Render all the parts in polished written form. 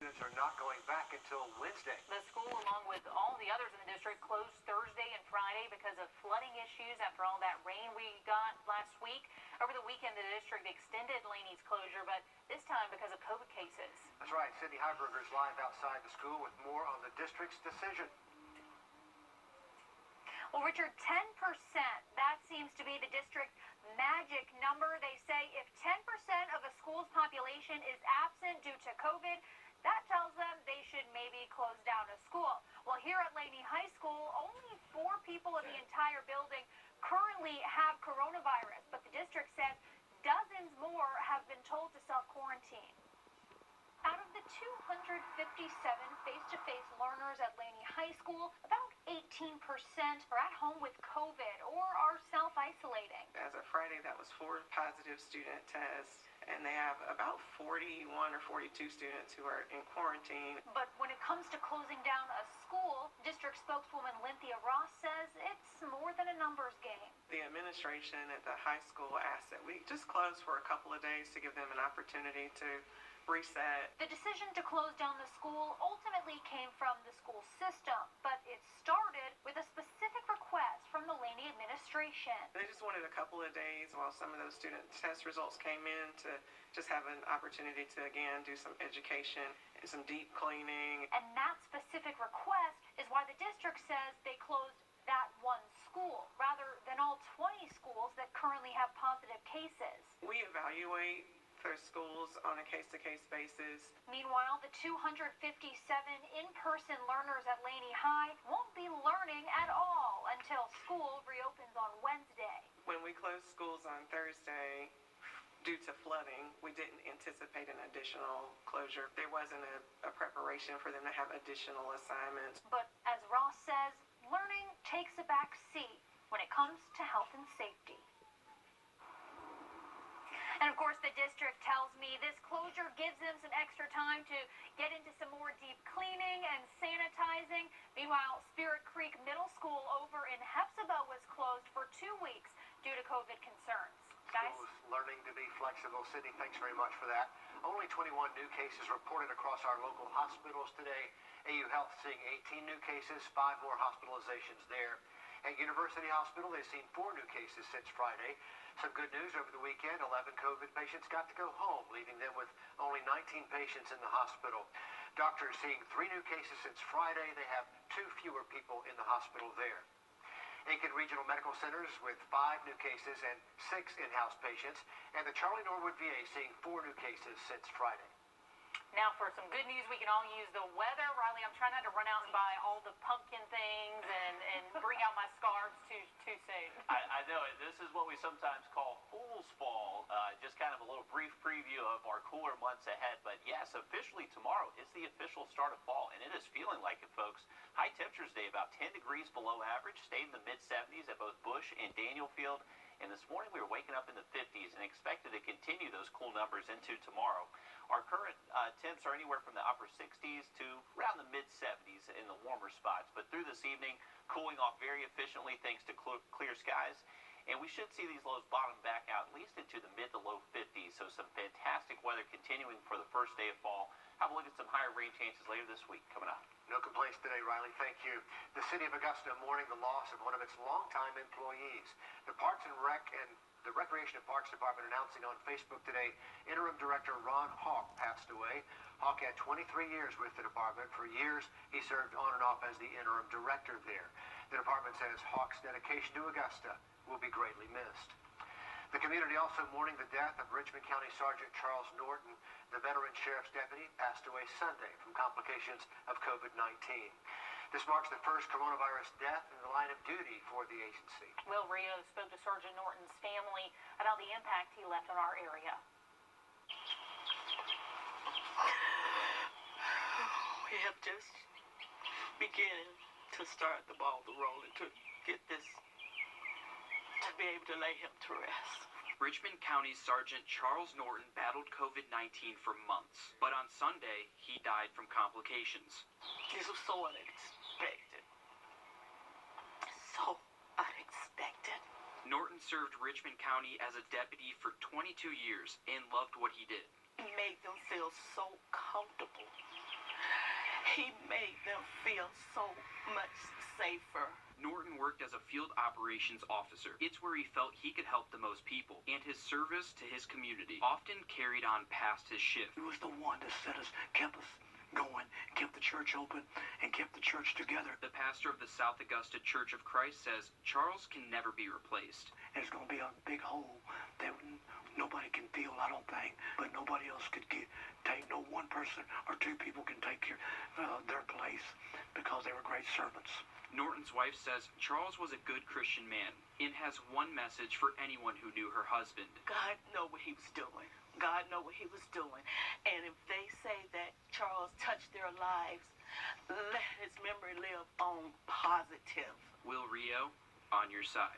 students are not going back until Wednesday. The school, along with all the others in the district, closed Thursday and Friday because of flooding issues after all that rain we got last week. Over the weekend, the district extended Laney's closure, but this time because of COVID cases. That's right. Cindy Heiberger's live outside the school with more on the district's decision. Well, Richard, 10%, that seems to be the district magic number. They say if 10% of a school's population is absent due to COVID, that tells them they should maybe close down a school. Well, here at Laney High School, only 4 people in the entire building currently have coronavirus, but the district says dozens more have been told to self-quarantine. Out of the 257 face-to-face learners at Laney High School, about 18% are at home with COVID or are self-isolating. As of Friday, that was 4 positive student tests, and they have about 41 or 42 students who are in quarantine. But when it comes to closing down a school, district spokeswoman Laney Ross says it's more than a numbers game. The administration at the high school asked that we just close for a couple of days to give them an opportunity to reset. The decision to close down the school ultimately came from the school system, but it started with a specific request from the Laney administration. They just wanted a couple of days while some of those student test results came in to just have an opportunity to, again, do some education and some deep cleaning. And that specific request is why the district says they closed that one school rather than all 20 schools that currently have positive cases. We evaluate for schools on a case-to-case basis. Meanwhile, the 257 in-person learners at Laney High won't be learning at all until school reopens on Wednesday. When we closed schools on Thursday due to flooding, we didn't anticipate an additional closure. There wasn't a preparation for them to have additional assignments. But as Ross says, learning takes a back seat when it comes to health and safety. And of course, the district tells me this closure gives them some extra time to get into some more deep cleaning and sanitizing. Meanwhile, Spirit Creek Middle School over in Hepzibah was closed for 2 weeks due to COVID concerns. Guys? Schools learning to be flexible. Sydney, thanks very much for that. Only 21 new cases reported across our local hospitals today. AU Health seeing 18 new cases, 5 more hospitalizations there. At University Hospital, they've seen 4 new cases since Friday. Some good news over the weekend, 11 COVID patients got to go home, leaving them with only 19 patients in the hospital. Doctors seeing 3 new cases since Friday. They have 2 fewer people in the hospital there. Aiken Regional Medical Centers with 5 new cases and 6 in-house patients. And the Charlie Norwood VA seeing 4 new cases since Friday. Now for some good news, we can all use the weather. Riley, I'm trying not to run out and buy all the pumpkin things and bring out my scarves too soon. I know it. This is what we sometimes call Fool's Fall. Just kind of a little brief preview of our cooler months ahead. But yes, officially tomorrow is the official start of fall, and it is feeling like it, folks. High temperatures today about 10 degrees below average, stayed in the mid-70s at both Bush and Danielfield. And this morning we were waking up in the 50s and expected to continue those cool numbers into tomorrow. Our current temps are anywhere from the upper 60s to around the mid-70s in the warmer spots. But through this evening, cooling off very efficiently thanks to clear skies. And we should see these lows bottom back out at least into the mid to low 50s. So some fantastic weather continuing for the first day of fall. Have a look at some higher rain chances later this week coming up. No complaints today, Riley. Thank you. The city of Augusta mourning the loss of one of its longtime employees. The Parks and Rec and the Recreation and Parks Department announcing on Facebook today, interim director Ron Hawk passed away. Hawk had 23 years with the department. For years, he served on and off as the interim director there. The department says Hawk's dedication to Augusta will be greatly missed. The community also mourning the death of Richmond County Sergeant Charles Norton. The veteran sheriff's deputy passed away Sunday from complications of COVID-19. This marks the first coronavirus death in the line of duty for the agency. Will Rio spoke to Sergeant Norton's family about the impact he left on our area. We have just begun to start the ball rolling to get this, to be able to lay him to rest. Richmond County Sergeant Charles Norton battled COVID-19 for months, but on Sunday, he died from complications. This was so unexpected. So unexpected. Norton served Richmond County as a deputy for 22 years and loved what he did. He made them feel so comfortable He made them feel so much safer. Norton worked as a field operations officer. It's where he felt he could help the most people, and his service to his community often carried on past his shift. He was the one that kept us going, kept the church open, and kept the church together. The pastor of the South Augusta Church of Christ says Charles can never be replaced. There's going to be a big hole that nobody can fill, I don't think, but nobody else could take, no one person or two people can take their place because they were great servants. Norton's wife says Charles was a good Christian man and has one message for anyone who knew her husband. God know what he was doing. God know what he was doing. And if they say that Charles touched their lives, let his memory live on positive. Will Rio, on your side.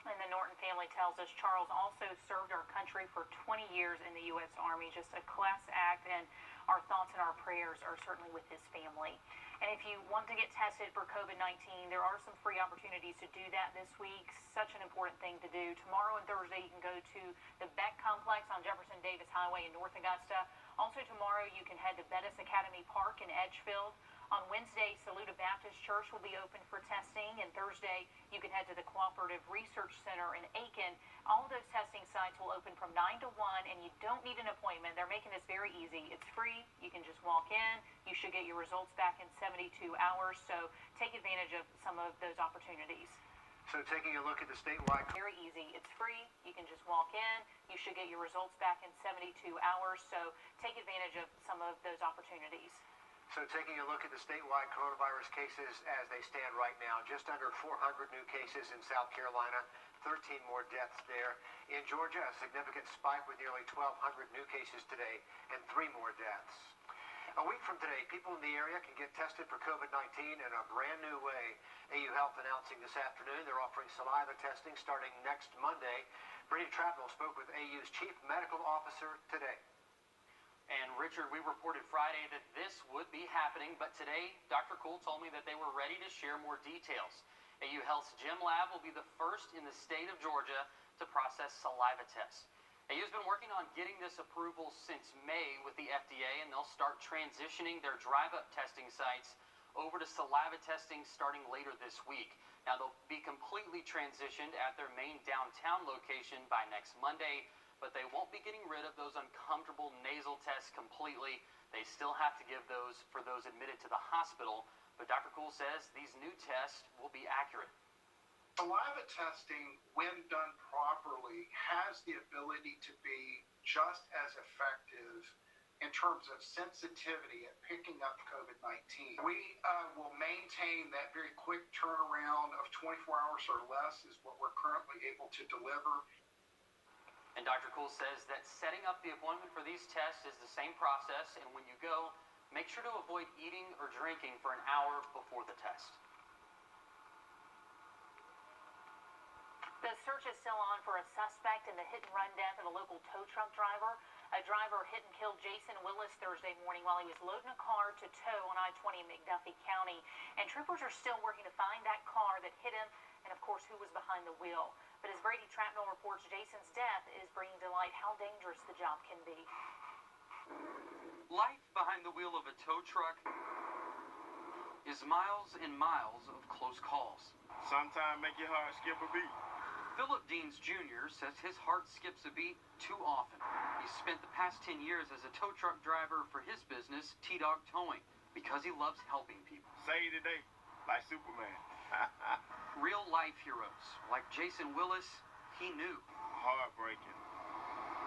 And the Norton family tells us Charles also served our country for 20 years in the U.S. Army. Just a class act, and our thoughts and our prayers are certainly with his family. And if you want to get tested for COVID-19, there are some free opportunities to do that this week. Such an important thing to do. Tomorrow and Thursday, you can go to the Beck Complex on Jefferson Davis Highway in North Augusta. Also tomorrow, you can head to Bettis Academy Park in Edgefield. On Wednesday, Saluda Baptist Church will be open for testing, and Thursday, you can head to the Cooperative Research Center in Aiken. All of those testing sites will open from 9 to 1, and you don't need an appointment. They're making this very easy. It's free. You can just walk in. You should get your results back in 72 hours, so take advantage of some of those opportunities. So taking a look at the statewide... Very easy. It's free. You can just walk in. You should get your results back in 72 hours, so take advantage of some of those opportunities. So taking a look at the statewide coronavirus cases as they stand right now, just under 400 new cases in South Carolina, 13 more deaths there. In Georgia, a significant spike with nearly 1,200 new cases today and 3 more deaths. A week from today, people in the area can get tested for COVID-19 in a brand new way. AU Health announcing this afternoon they're offering saliva testing starting next Monday. Brady Trapnell spoke with AU's Chief Medical Officer today. And Richard, we reported Friday that this would be happening, but today Dr. Kuhl told me that they were ready to share more details. AU Health's Gym Lab will be the first in the state of Georgia to process saliva tests. AU's been working on getting this approval since May with the FDA, and they'll start transitioning their drive-up testing sites over to saliva testing starting later this week. Now, they'll be completely transitioned at their main downtown location by next Monday, but they won't be getting rid of those uncomfortable nasal tests completely. They still have to give those for those admitted to the hospital, but Dr. Kuhl says these new tests will be accurate. Saliva testing, when done properly, has the ability to be just as effective in terms of sensitivity at picking up COVID-19. We will maintain that very quick turnaround of 24 hours or less is what we're currently able to deliver. And Dr. Kuhl says that setting up the appointment for these tests is the same process, and when you go, make sure to avoid eating or drinking for an hour before the test. The search is still on for a suspect in the hit-and-run death of a local tow truck driver. A driver hit and killed Jason Willis Thursday morning while he was loading a car to tow on I-20 in McDuffie County. And troopers are still working to find that car that hit him and, of course, who was behind the wheel. But as Brady Trapnell reports, Jason's death is bringing to light how dangerous the job can be. Life behind the wheel of a tow truck is miles and miles of close calls. Sometimes make your heart skip a beat. Philip Deans Jr. says his heart skips a beat too often. He spent the past 10 years as a tow truck driver for his business, T-Dog Towing, because he loves helping people. Save the day, like Superman. Real-life heroes, like Jason Willis, he knew. Heartbreaking.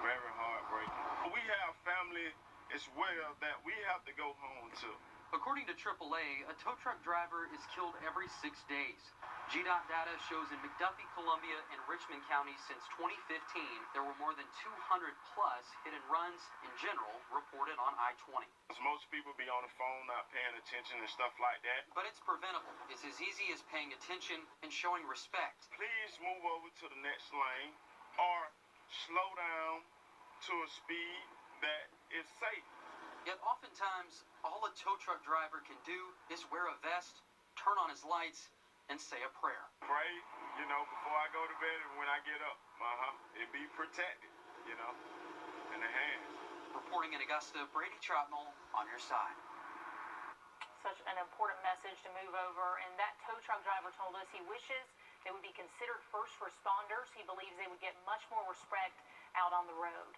Very heartbreaking. We have family as well that we have to go home to. According to AAA, a tow truck driver is killed every 6 days. GDOT data shows in McDuffie, Columbia, and Richmond counties since 2015, there were more than 200 plus hit and runs in general reported on I-20. Most people be on the phone not paying attention and stuff like that. But it's preventable. It's as easy as paying attention and showing respect. Please move over to the next lane or slow down to a speed that is safe. Yet oftentimes, all a tow truck driver can do is wear a vest, turn on his lights, and say a prayer. Pray, before I go to bed and when I get up. It be protected, in the hands. Reporting in Augusta, Brady Trotnell on your side. such an important message to move over. And that tow truck driver told us he wishes they would be considered first responders. He believes they would get much more respect out on the road.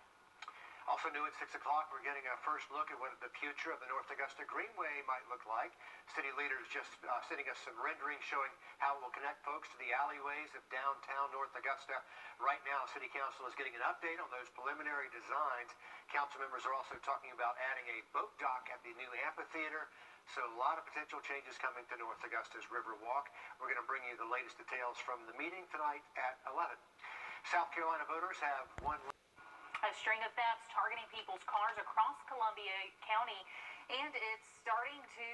Also new at 6 o'clock, we're getting a first look at what the future of the North Augusta Greenway might look like. City leaders just sending us some renderings showing how it will connect folks to the alleyways of downtown North Augusta. Right now, City Council is getting an update on those preliminary designs. Council members are also talking about adding a boat dock at the new amphitheater. So a lot of potential changes coming to North Augusta's Riverwalk. We're going to bring you the latest details from the meeting tonight at 11. South Carolina voters have one. A string of thefts targeting people's cars across Columbia County, and it's starting to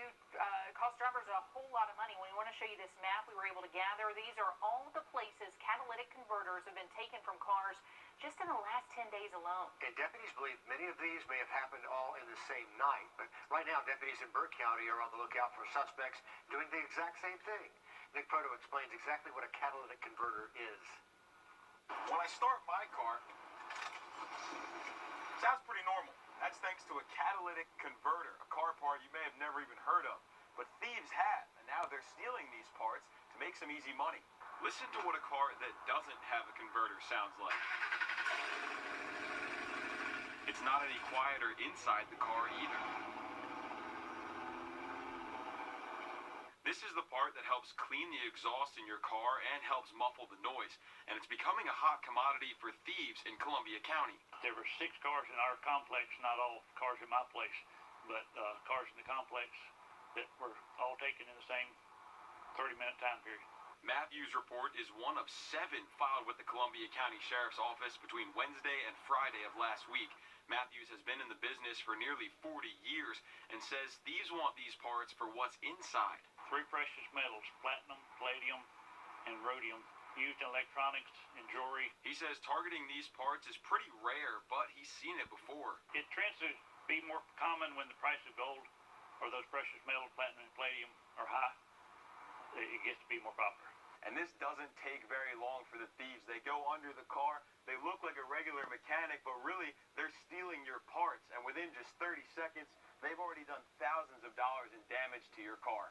cost drivers a whole lot of money. We want to show you this map we were able to gather. These are all the places catalytic converters have been taken from cars just in the last 10 days alone. And deputies believe many of these may have happened all in the same night. But right now, deputies in Burke County are on the lookout for suspects doing the exact same thing. Nick Proto explains exactly what a catalytic converter is. When I start my car, sounds pretty normal. That's thanks to a catalytic converter, a car part you may have never even heard of. But thieves have, and now they're stealing these parts to make some easy money. Listen to what a car that doesn't have a converter sounds like. It's not any quieter inside the car either. This is the part that helps clean the exhaust in your car and helps muffle the noise. And it's becoming a hot commodity for thieves in Columbia County. There were 6 cars in our complex, not all cars in my place, but cars in the complex that were all taken in the same 30-minute time period. Matthew's report is one of 7 filed with the Columbia County Sheriff's Office between Wednesday and Friday of last week. Matthews has been in the business for nearly 40 years and says thieves want these parts for what's inside. 3 precious metals, platinum, palladium, and rhodium, used in electronics and jewelry. He says targeting these parts is pretty rare, but he's seen it before. It tends to be more common when the price of gold or those precious metals, platinum and palladium, are high. It gets to be more popular. And this doesn't take very long for the thieves. They go under the car, they look like a regular mechanic, but really they're stealing your parts. And within just 30 seconds, they've already done thousands of dollars in damage to your car.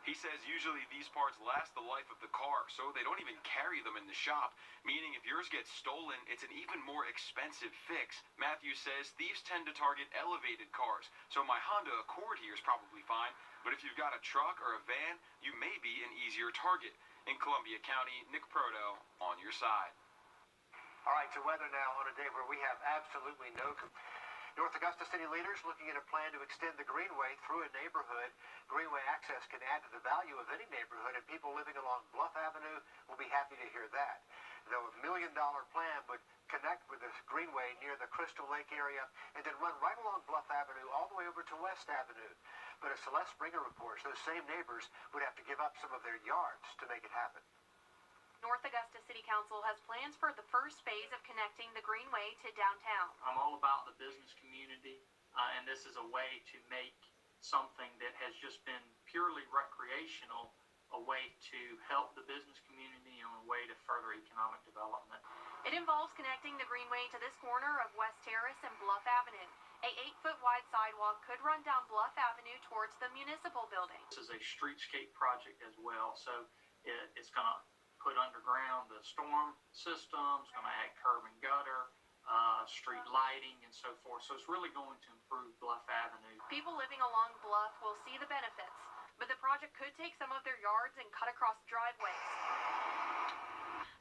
He says usually these parts last the life of the car, so they don't even carry them in the shop, meaning if yours gets stolen, it's an even more expensive fix. Matthews says thieves tend to target elevated cars, so my Honda Accord here is probably fine, but if you've got a truck or a van, you may be an easier target. In Columbia County, Nick Proto on your side. All right, to weather now on a day where we have absolutely no... North Augusta city leaders looking at a plan to extend the Greenway through a neighborhood. Greenway access can add to the value of any neighborhood, and people living along Bluff Avenue will be happy to hear that. Though a $1 million plan would connect with the Greenway near the Crystal Lake area and then run right along Bluff Avenue all the way over to West Avenue. But as Celeste Springer reports, those same neighbors would have to give up some of their yards to make it happen. North Augusta City Council has plans for the first phase of connecting the Greenway to downtown. I'm all about the business community, and this is a way to make something that has just been purely recreational a way to help the business community and a way to further economic development. It involves connecting the Greenway to this corner of West Terrace and Bluff Avenue. A 8-foot wide sidewalk could run down Bluff Avenue towards the municipal building. This is a streetscape project as well, so it's going to put underground the storm system, it's going to add curb and gutter, street lighting, and so forth. So it's really going to improve Bluff Avenue. People living along Bluff will see the benefits, but the project could take some of their yards and cut across driveways.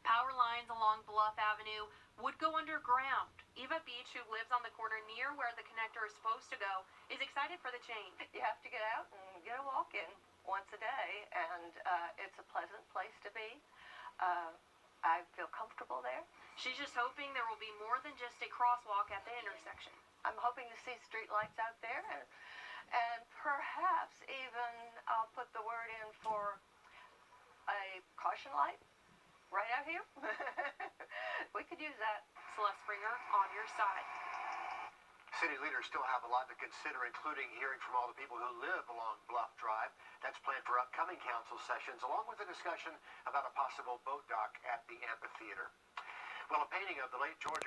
Power lines along Bluff Avenue would go underground. Eva Beach, who lives on the corner near where the connector is supposed to go, is excited for the change. You have to get out and get a walk in once a day, and it's a pleasant place to be. I feel comfortable there. She's just hoping there will be more than just a crosswalk at the intersection. I'm hoping to see street lights out there, and perhaps even I'll put the word in for a caution light right out here. We could use that. Celeste Springer on your side. City leaders still have a lot to consider, including hearing from all the people who live along Bluff Drive. That's planned for upcoming council sessions, along with a discussion about a possible boat dock at the amphitheater. Well, a painting of the late Georgia